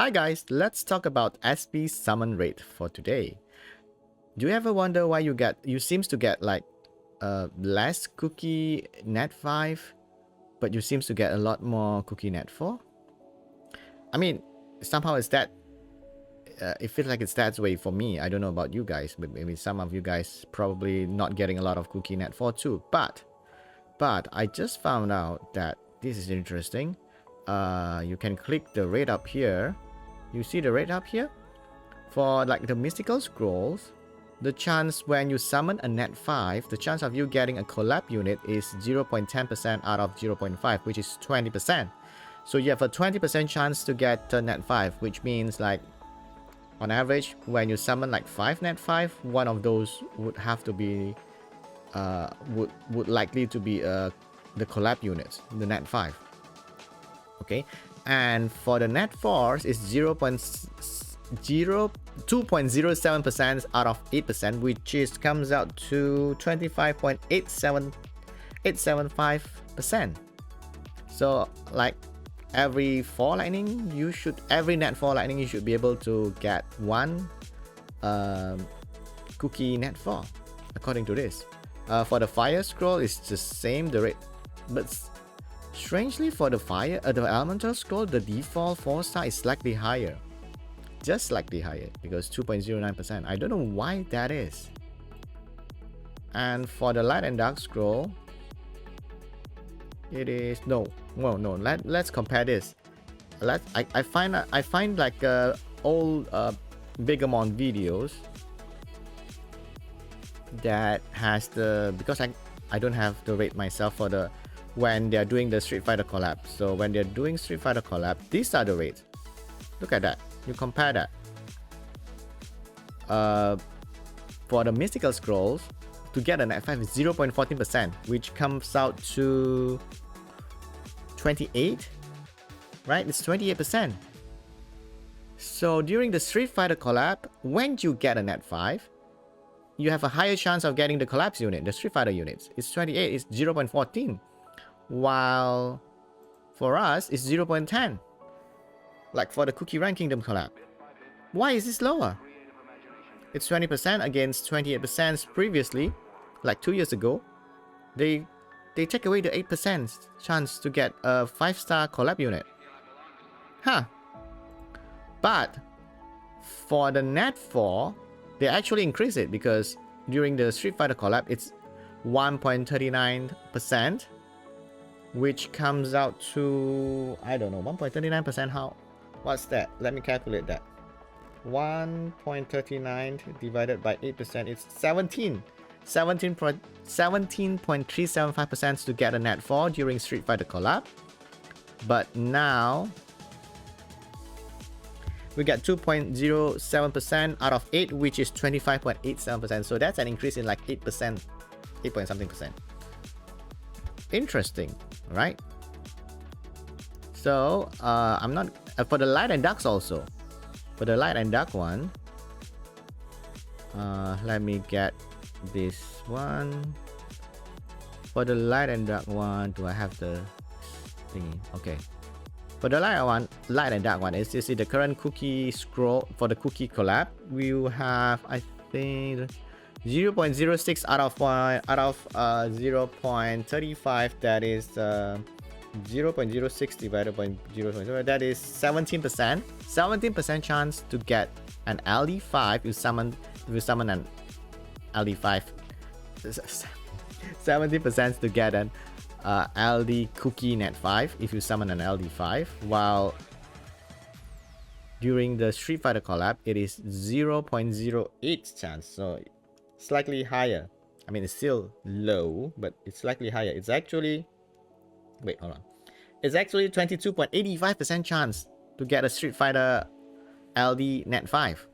Hi guys, let's talk about SP summon rate for today. Do you ever wonder why you seems to get like less cookie net 5, but you seems to get a lot more cookie net 4? I mean, somehow it's that it feels like it's that way for me. I don't know about you guys, but maybe some of you guys probably not getting a lot of cookie net 4 too. But I just found out that this is interesting. You can click the rate up here. You see the rate up here? For like the mystical scrolls, the chance when you summon a net 5, the chance of you getting a collab unit is 0.10% out of 0.5, which is 20%. So you have a 20% chance to get a net 5, which means like on average, when you summon like 5 net 5, one of those would have to be would likely to be the collab units, the net 5. Okay, and for the net 4s is 2.07% out of 8%, which is comes out to 25.875%. So like every 4 lightning, every net 4 lightning you should be able to get one cookie net 4 according to this. For the fire scroll, it's the same the rate, but strangely for the the elemental scroll, the default 4-star is slightly higher, just slightly higher, because 2.09%. I don't know why that is. And for the light and dark scroll, it is no. Let's compare this. I find like old Bigamon videos that has the, because I don't have the rate myself for the when they're doing the Street Fighter collab. So when they're doing Street Fighter collab, these are the rates. Look at that. You compare that. For the mystical scrolls, to get a net 5 is 0.14%, which comes out to 28, right? It's 28%. So during the Street Fighter collab, when you get a net 5, you have a higher chance of getting the collapse unit, the Street Fighter units. It's 28, it's 0.14. While for us, it's 0.10. Like for the Cookie Run Kingdom collab. Why is this lower? It's 20% against 28% previously, like 2 years ago. They take away the 8% chance to get a 5-star collab unit. Huh. But for the net 4, they actually increase it, because during the Street Fighter collab, it's 1.39%, which comes out to, I don't know, 1.39%. How? What's that? Let me calculate that. 1.39 divided by 8%, it's 17.375% to get a net 4 during Street Fighter collab. But now we get 2.07% out of 8, which is 25.87%. So that's an increase in like 8%, 8 point something percent. Interesting, right? So I'm not for the light and darks also. For the light and dark one, let me get this one. For the light and dark one, do I have the thingy? Okay. For the light and dark one, is you see the current cookie scroll for the cookie collab, we will have, I think, 0.06 out of 0.35. That is 0.06 divided by 0.0. That is 17%. 17% chance to get an LD5 if you summon an LD5. 70% to get an LD cookie net 5 if you summon an LD5, while during the Street Fighter collab it is 0.08 chance, so slightly higher. I mean, it's still low, but it's slightly higher. It's actually, wait, hold on, it's actually 22.85% chance to get a Street Fighter LD net 5.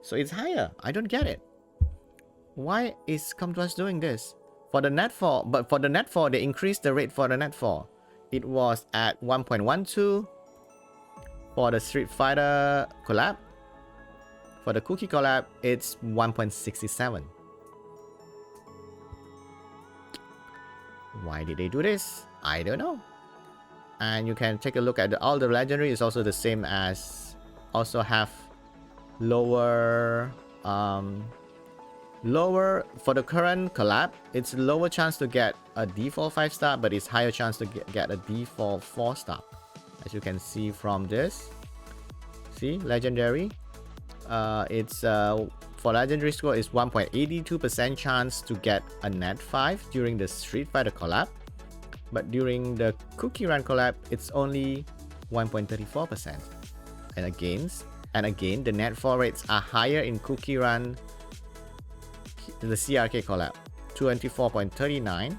So it's higher. I don't get it. Why is Comtrust doing this? For the net 4, but for the net 4, they increased the rate for the net 4. It was at 1.12 for the Street Fighter collab. For the Cookie collab, it's 1.67. Why did they do this? I don't know. And you can take a look at all the legendary is also the same as, also have lower lower for the current collab. It's lower chance to get a default 5-star, but it's higher chance to get a default 4-star, as you can see from this. See, legendary, it's for legendary score is 1.82% chance to get a net 5 during the Street Fighter collab, but during the Cookie Run collab it's only 1.34%. And again the net 4 rates are higher in Cookie Run, the CRK collab, 24.39,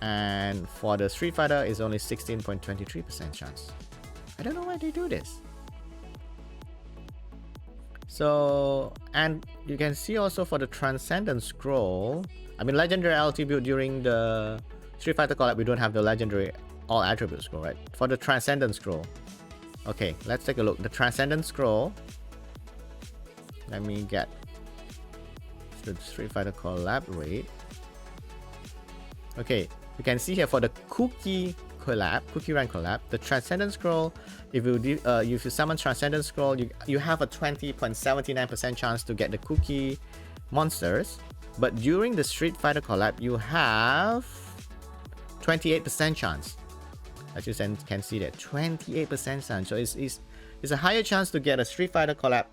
and for the Street Fighter is only 16.23% chance. I don't know why they do this. So, and you can see also for the Transcendent Scroll, I mean legendary attribute during the Street Fighter collab we don't have the legendary all attribute scroll, right? For the Transcendent Scroll, okay, let's take a look. The Transcendent Scroll, let me get the Street Fighter collab rate. Okay, you can see here for the Cookie Run collab, the Transcendent Scroll, if you summon Transcendent Scroll, you have a 20.79% chance to get the Cookie monsters, but during the Street Fighter collab you have 28% chance. As you can see that 28% chance. So it's a higher chance to get a Street Fighter collab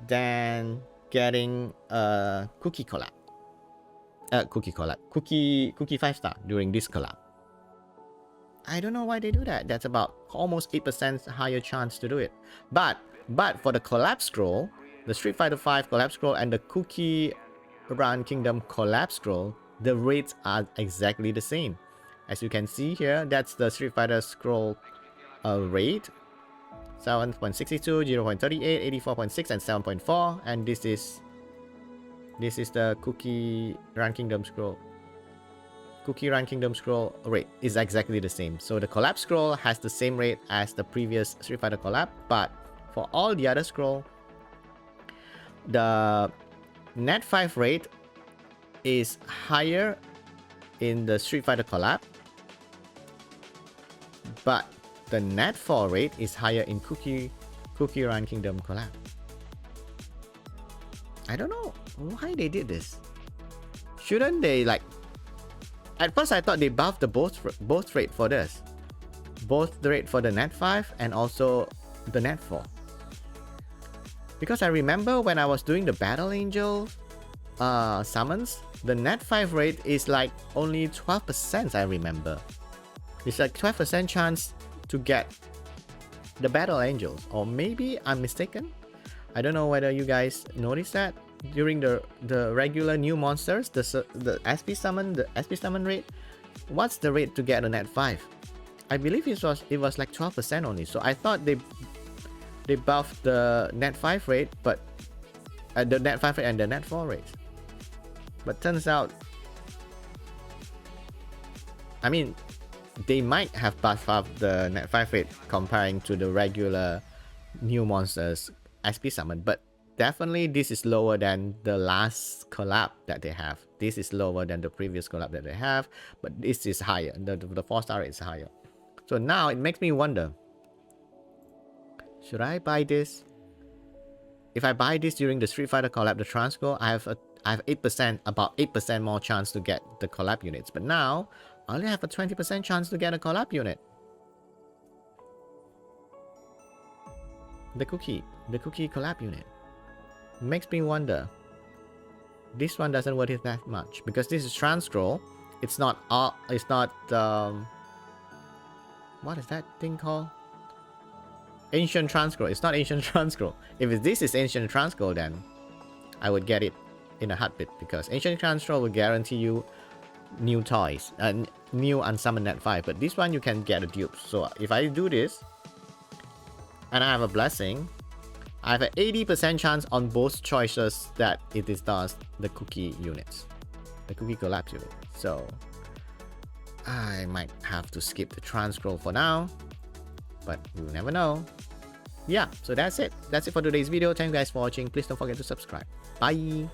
than getting a Cookie collab. Cookie 5-star during this collab. I don't know why they do that. That's about almost 8% higher chance to do it. But for the collab scroll, the Street Fighter 5 collab scroll and the Cookie Run Kingdom collab scroll, the rates are exactly the same. As you can see here, that's the Street Fighter scroll rate, 7.62, 0.38, 84.6, and 7.4. And this is the Cookie Run Kingdom scroll. Cookie Run Kingdom scroll rate is exactly the same. So the collab scroll has the same rate as the previous Street Fighter collab, but for all the other scroll, the net 5 rate is higher in the Street Fighter collab, but the net 4 rate is higher in Cookie Run Kingdom collab. I don't know why they did this. Shouldn't they, like, at first I thought they buffed the both rate for this, both the rate for the net 5 and also the net 4, because I remember when I was doing the Battle Angel summons, the net 5 rate is like only 12%. I remember it's like 12% chance to get the Battle Angels, or maybe I'm mistaken. I don't know whether you guys noticed that during the regular new monsters, the SP summon rate. What's the rate to get a net 5? I believe it was like 12% only. So I thought they buffed the net 5 rate, but the net 5 rate and the net 4 rate. But turns out, I mean, they might have buffed up the net 5 rate comparing to the regular new monsters SP summon, but definitely this is lower than the last collab that they have. This is lower than the previous collab that they have, but this is higher. The 4-star rate is higher. So now it makes me wonder, should I buy this? If I buy this during the Street Fighter collab, the Transco, I have 8%, about 8% more chance to get the collab units. But now I only have a 20% chance to get a collab unit. The cookie collab unit. Makes me wonder. This one doesn't worth it that much because this is Transcroll. It's not what is that thing called? Ancient Transcroll. It's not Ancient Transcroll. If this is Ancient Transcroll, then I would get it in a heartbeat, because Ancient Transcroll will guarantee you new toys and new unsummoned net 5, but this one you can get a dupe. So if I do this and I have a blessing, I have an 80% chance on both choices that it does the cookie units, the cookie collapse unit. So I might have to skip the Transcroll for now, but we'll never know. Yeah, so that's it. That's it for today's video. Thank you guys for watching. Please don't forget to subscribe. Bye.